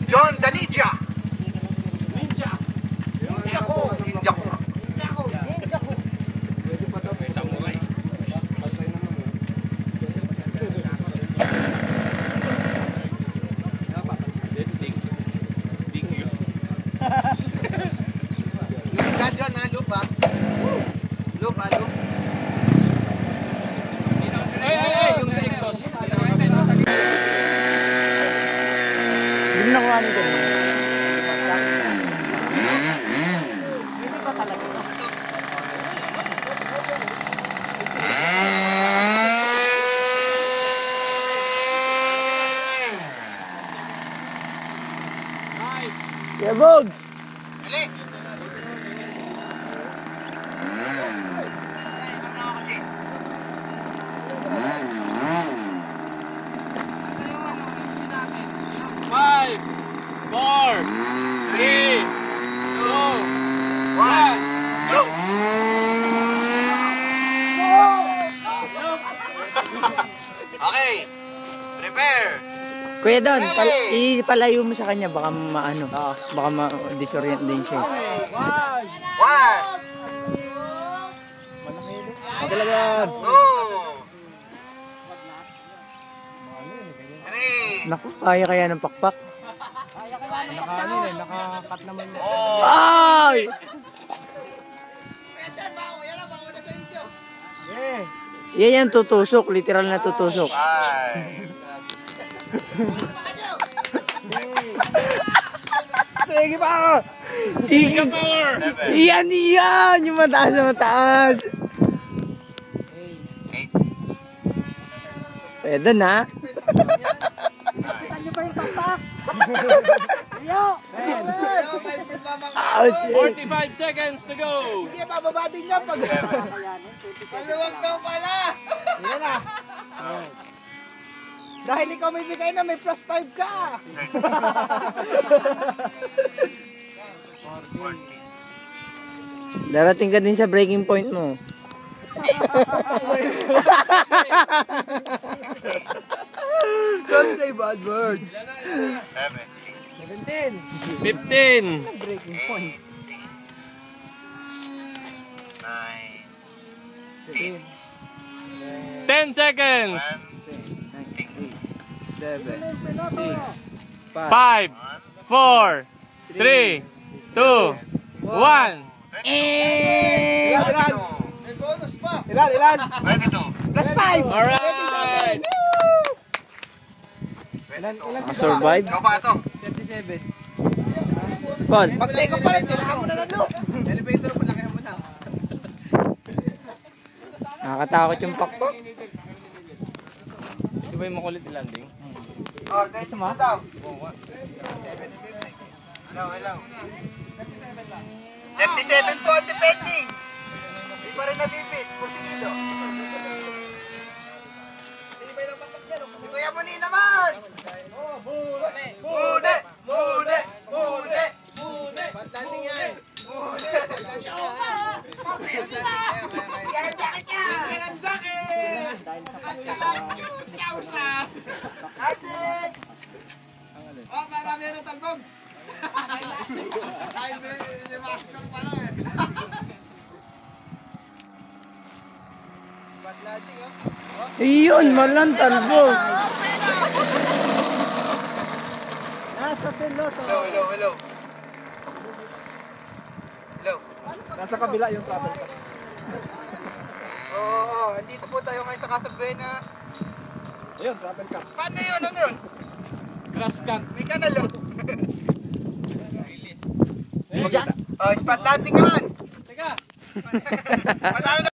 John the Ninja. Ninja. Ninja ko. Ninja ko. Ninja ko. Ninja ko. May samurai. Let's dig. Dig you. Lupa John ha, lupa. Lupa, lupa. Ay, yung sa exhaust. Hindi na kuha nito. Hindi ba talaga ito? Yeah, Bogs! Ali. Five, four, three, two, one, go! Okay. Prepare. Kuya Don, ipalayo mo sa kanya, baka maano, baka ma-disorient din siya. One. Talaga. Two. Three. Naku, kaya ng pakpak. Nakakat naman. Ay! Yan yan tutusok, literal na tutusok. Five. Sige pa ako! Sige! Power! Yan yan! Yung mataas na mataas! Eight. Pwede na. Oh, shit. 45 seconds to go! Hindi, bababa din niya pag... Maluwag daw pala. Yan na. Dahil ikaw may bigay na, may plus 5 ka. Darating ka din sa breaking point mo. Don't say bad words. 17. 15, Breaking point. 9. 10 seconds! 7, 6, 5, 4, 3, 2, 1. Ilan? May bonus pa. Ilan? 22. Plus 5! Alright! Survive? Ikaw pa ito. 37. Paul? Pag-take pa rin, tirahan mo na lang loop. Elevator mo, lakihan mo na. Nakakatakot yung pakpak. Di ba yung makulit i-landing? Oh, guys, mo daw. Hello. 37 po si Pending. Hindi pa rin nabibit. Porsigido. Hindi ba yung papak yan? Si Kuya Muni naman. Mune. Pagdating yan. Mune. Yan ang jacket niya. Yan ang jacket. At chow sa. Atik. Oh, marami yan ang talbog. Ay, hindi master pala eh. Bad landing, oh. Iyon, malang talbo. Hello. Nasa kabila yung travel pack. Oo, andito po tayo ngayon sa Casa Buena. Ayun, travel pack. Paano yun? Ano yun? Grass cut. May kanal, oh. Oh, spot landing naman. Teka! Patalo